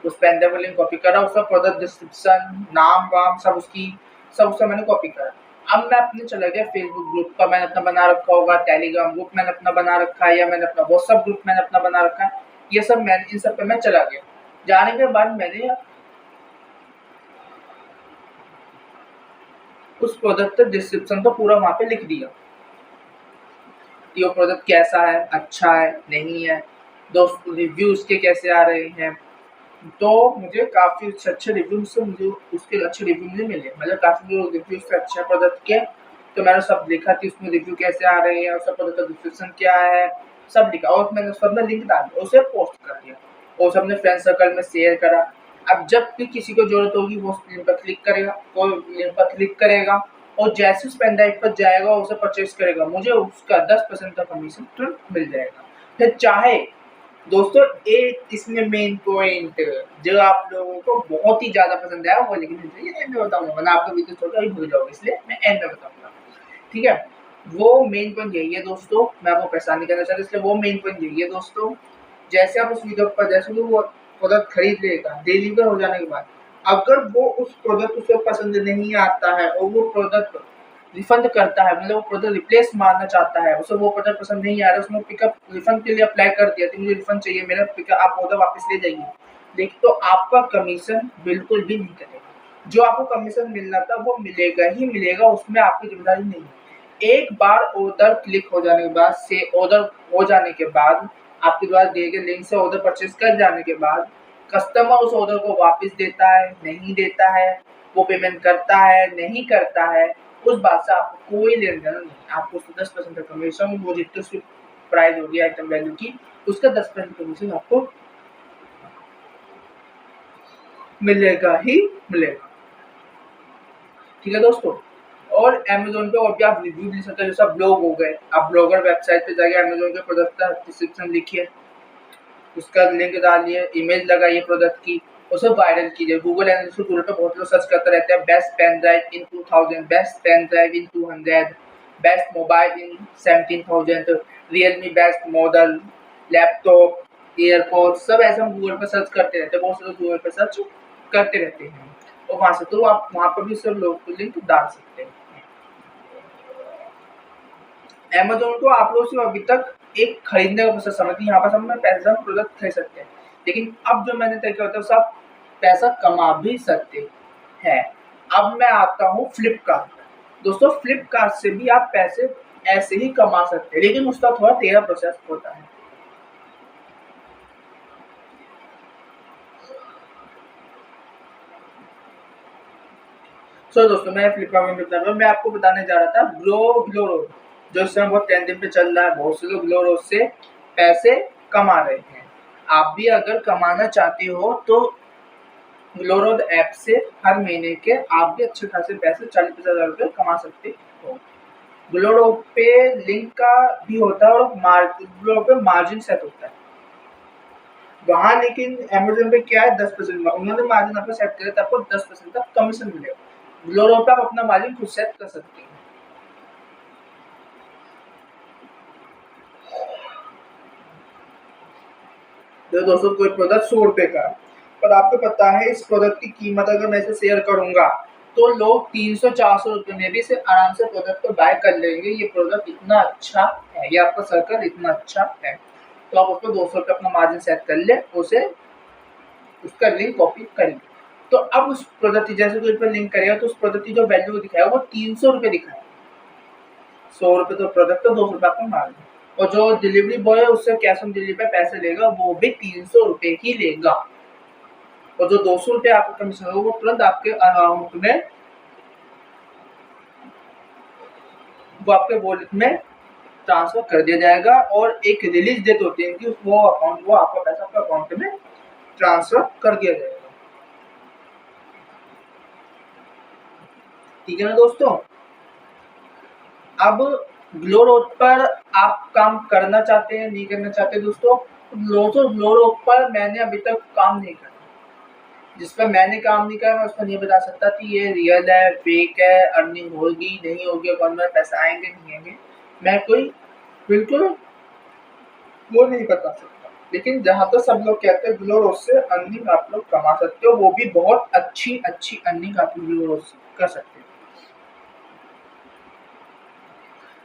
उस पेन ड्राइव का लिंक कॉपी करा, उसका प्रोडक्ट डिस्क्रिप्शन, नाम-वाम सब उसका मैंने कॉपी करा। अब मैं अपने चला गया फेसबुक ग्रुप का, मैंने अपना बना रखा होगा, टेलीग्राम ग्रुप मैंने अपना बना रखा है, या मैंने अपना व्हाट्सएप ग्रुप मैंने अपना बना रखा है, ये सब मैंने इन सब पे मैं चला गया। जाने के बाद मैंने उस प्रोडक्ट का डिस्क्रिप्शन तो पूरा वहाँ पे लिख दिया कि वो प्रोडक्ट कैसा है, अच्छा है, नहीं है, दोस्त रिव्यू उसके कैसे आ रहे हैं। तो मुझे काफ़ी अच्छे रिव्यू से मुझे उसके अच्छे रिव्यू मुझे मिले, मतलब काफ़ी जो रिव्यू उसके अच्छे प्रोडक्ट के, तो मैंने सब लिखा कि उसमें रिव्यू कैसे आ रहे हैं, उसका प्रोडक्ट का डिस्क्रिप्शन क्या है, सब लिखा और मैंने उस पर अपना लिंक डाल दिया, उसे पोस्ट कर दिया और उसे अपने फ्रेंड सर्कल में शेयर करा। अब जब भी किसी को ज़रूरत होगी वो उस लिंक पर क्लिक करेगा, वो लिंक पर क्लिक करेगा और जैसे उस पेन ड्राइव पर जाएगा उसे परचेज़ करेगा, मुझे उसका 10% का कमीशन तुरंत मिल जाएगा। फिर चाहे दोस्तों एक इसमें मेन पॉइंट जो आप लोगों को बहुत ही ज़्यादा पसंद आया वो लेकिन मुझे एंड में बताऊँगा, वरना आपका वीडियो छोटा ही भूल जाओगे, इसलिए मैं एंड में बताऊँगा। ठीक है? वो मेन पॉइंट यही है दोस्तों, मैं आपको परेशान नहीं करना चाहता, इसलिए वो मेन पॉइंट यही है दोस्तों। जैसे आप उस वीडियो पर जैसे वो प्रोडक्ट खरीद लेगा, डिलीवर हो जाने के बाद अगर वो उस प्रोडक्ट उसे पसंद नहीं आता है और वो प्रोडक्ट रिफंड करता है, मतलब वो प्रोडक्ट रिप्लेस मारना चाहता है, उसे वो प्रोडक्ट पसंद नहीं आ रहा है, उसने पिकअप रिफंड के लिए अप्लाई कर दिया कि मुझे रिफंड चाहिए, मेरा पिकअप आप ऑर्डर वापस ले जाइए, लेकिन तो आपका कमीशन बिल्कुल भी नहीं कटेगा। जो आपको कमीशन मिलना था वो मिलेगा ही मिलेगा, उसमें आपकी जिम्मेदारी नहीं है। एक बार ऑर्डर क्लिक हो जाने के बाद से ऑर्डर हो जाने के बाद आपके द्वारा दिए गए लिंक से ऑर्डर परचेज कर जाने के बाद कस्टमर उस ऑर्डर को वापस देता है, नहीं देता है, वो पेमेंट करता है, नहीं करता है, उस बात से आपको कोई लेन-देन नहीं है। आपको उसको 10% का कमीशन, वो जितनी उसकी प्राइस होगी आइटम वैल्यू की, उसका 10% कमीशन आपको मिलेगा ही मिलेगा। ठीक है दोस्तों? और अमेज़न पे और भी आप रिव्यू ले सकते हो, जैसा ब्लॉग हो गए, आप ब्लॉगर वेबसाइट पे जाके अमेज़न के प्रोडक्ट का डिस्क्रिप्शन लिखिए, उसका लिंक डालिए, इमेज लगाइए प्रोडक्ट की, उसे वायरल कीजिए। गूगल एनालिटिक्स टूल पे बहुत लोग सर्च करते रहते हैं, best pen drive in 2000, best pen drive in 200, best mobile in 17,000, Realme best model, laptop, AirPods, सब ऐसे हम गूगल पे सर्च करते रहते हैं, बहुत से लोग गूगल पे सर्च करते रहते हैं और वहाँ से तो आप वहाँ पर भी सब लोग लिंक डाल सकते हैं। अमेज़न को आप लोग सिर्फ अभी तक एक खरीदने का प्रोसेस समझते हैं, यहाँ पर हम पैसे हम प्रोडक्ट खरीद सकते हैं, लेकिन अब जो मैंने तय किया होता है उससे आप पैसा कमा भी सकते हैं। अब मैं आता हूँ फ्लिपकार्ट। दोस्तों फ्लिपकार्ट से भी आप पैसे ऐसे ही कमा सकते हैं, लेकिन उसका थोड़ा टेढ़ा प्रोसेस होता है। सो दोस्तों मैं फ्लिपकार्ट में बता रहा हूँ, मैं आपको बताने जा रहा था ग्लो रोड, जो इस समय बहुत ट्रेंडिंग पे चल रहा है, बहुत से लोग ग्लो रोड से पैसे कमा रहे हैं। आप भी अगर कमाना चाहते हो तो ग्लो रोड ऐप से हर महीने के आप भी अच्छे खासे पैसे 40-50 हज़ार रुपये कमा सकते हो। ग्लो रोड पे लिंक का भी होता है और ग्लो रोड पे मार्जिन सेट होता है वहाँ, लेकिन अमेज़न पे क्या है 10% उन्होंने मार्जिन आपको सेट किया तो आपको 10% का कमीशन मिलेगा। ग्लो रोड पे आप अपना मार्जिन खुद सेट कर सकते हैं। तो दोस्तों कोई प्रोडक्ट 100 रुपए का है, पर आपको पता है इस प्रोडक्ट की कीमत अगर मैं इसे शेयर करूंगा तो लोग 300-400 रुपए में भी से आराम से प्रोडक्ट को बाय कर लेंगे। ये प्रोडक्ट इतना अच्छा है, ये आपका सर्कल इतना अच्छा है, तो आप उसको 200 रुपये अपना मार्जिन सेट कर ले, उसे उसका लिंक कॉपी करेंगे। तो अब उस प्रोडक्ट की जैसे कोई पर लिंक करेगा तो उस प्रोडक्ट की जो वैल्यू दिखाएगा वो 300 रुपये दिखाएगा। 100 रुपये तो प्रोडक्ट तो 200 रुपये आपका मार्जिन, और जो डिलीवरी बॉय है उससे कैश ऑन डिलीवरी पे पैसे लेगा वो भी 300 रुपये ही लेगा, और जो 200 रुपये आपका कमीशन होगा वो तुरंत आपके अकाउंट में, वो आपके वॉलेट में ट्रांसफर कर दिया जाएगा और एक रिलीज डेट होती है इनकी, वो आपका पैसा आपका अकाउंट में ट्रांसफर कर दिया जाएगा। ठीक है ना दोस्तों। अब ग्लो रोड पर आप काम करना चाहते हैं, नहीं करना चाहते दोस्तों? ग्लो रोड पर मैंने अभी तक काम नहीं करा। जिस पर मैंने काम नहीं करा मैं उसको नहीं बता सकता कि ये रियल है, फेक है, अर्निंग होगी नहीं होगी, अकाउंट में पैसा आएंगे नहीं आएंगे, मैं कोई बिल्कुल वो नहीं बता सकता। लेकिन जहाँ तो सब लोग कहते हैं ग्लो रोड से अर्निंग आप लोग कमा सकते हो, वो भी बहुत अच्छी अर्निंग आप ग्लो रोड से कर सकते हो।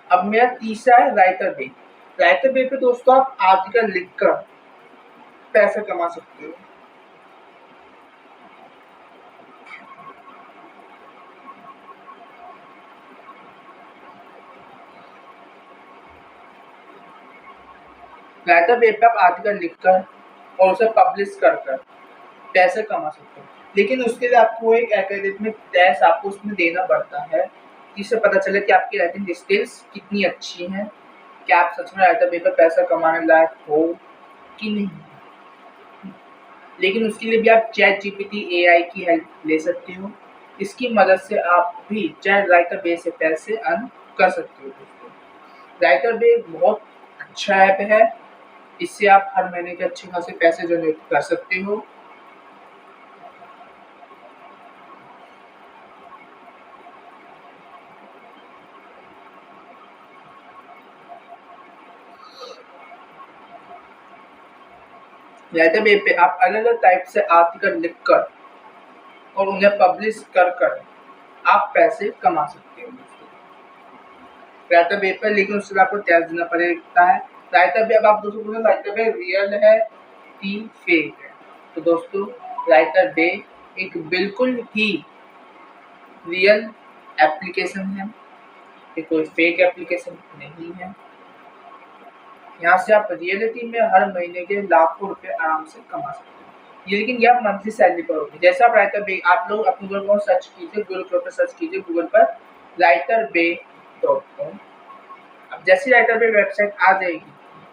अब मेरा तीसरा है राइटर बे। राइटर बे पे दोस्तों आप आर्टिकल लिखकर पैसे कमा सकते हो। राइटर बे पे आप आर्टिकल लिखकर और उसे पब्लिश कर पैसे कमा सकते हो। लेकिन उसके लिए आपको एक एकेडमिक टेस्ट आपको उसमें देना पड़ता है, जिससे पता चले कि आपकी राइटिंग स्किल्स कितनी अच्छी हैं, क्या आप सच में राइटर बे पर पैसा कमाने लायक हो कि नहीं। लेकिन उसके लिए भी आप चैट जीपीटी एआई की हेल्प ले सकते हो। इसकी मदद से आप भी चैट राइटर बे से पैसे अर्न कर सकते हो दोस्तों। राइटर बे बहुत अच्छा ऐप है, इससे आप हर महीने के अच्छे खासे पैसे जनरेट कर सकते हो। राइटर बे पे आप अलग अलग टाइप से आर्टिकल लिखकर और उन्हें पब्लिश कर आप पैसे कमा सकते हो राइटर बे पर। लेकिन उसके लिए आपको टैक्स देना पड़ता है। राइटर बे, अब आप दोस्तों बोलो राइटर बे रियल है कि फेक है, तो दोस्तों राइटर बे एक बिल्कुल ही रियल एप्लीकेशन है, ये कोई फेक एप्लीकेशन नहीं है। यहाँ से आप रियलिटी में हर महीने के लाखों रुपए आराम से कमा सकते हैं। ये लेकिन यह मंथली सैलरी पर होगी। जैसे आप राइटर बे, आप लोग अपने गूगल पर सर्च कीजिए, गूगल पर सर्च कीजिए, गूगल पर writerbay.com। अब जैसे राइटर बे वेबसाइट आ जाएगी,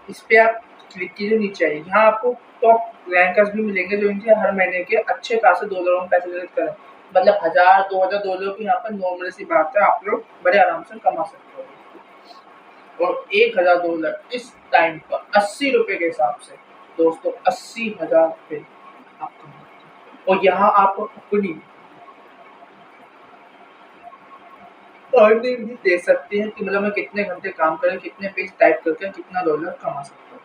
इस पे आप क्लिक कीजिए, नीचे आइए, यहाँ आपको टॉप रैंकर्स भी मिलेंगे जो इनसे हर महीने के अच्छे खासे $2 में पैसे जनरेट करें। मतलब 1000 2000 $2 की यहाँ पर नॉर्मल सी बात है, आप लोग बड़े आराम से कमा सकते हो। और $1000 इस टाइम पर 80 रुपए के हिसाब से दोस्तों 80,000 रुपए आप कमाते हो। और यहाँ आप अपनी अर्निंग भी दे सकते हैं कि मतलब मैं कितने घंटे काम करें, कितने पेज टाइप करके कितना डॉलर कमा सकता हूँ।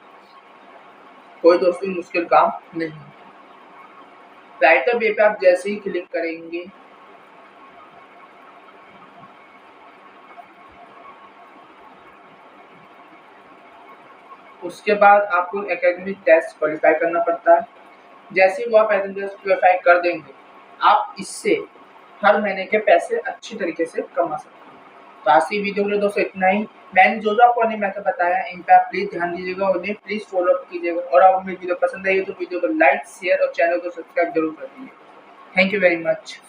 कोई दोस्तों मुश्किल काम नहीं। राइटर बे पे आप जैसे ही क्लिक करेंगे उसके बाद आपको एकेडमिक टेस्ट क्वालिफाई करना पड़ता है। जैसे ही वो आप एकेडमिक टेस्ट क्वालिफाई कर देंगे, आप इससे हर महीने के पैसे अच्छी तरीके से कमा सकते हैं। तो आज की वीडियो के लिए दोस्तों इतना ही। मैंने जो आपको अर्निंग मेथड बताया इन पर आप प्लीज़ ध्यान दीजिएगा और उन्हें प्लीज़ फॉलो अप कीजिएगा। और अगर मेरी वीडियो पसंद आई तो वीडियो को लाइक शेयर और चैनल को सब्सक्राइब जरूर कर दीजिएगा। Thank you very much.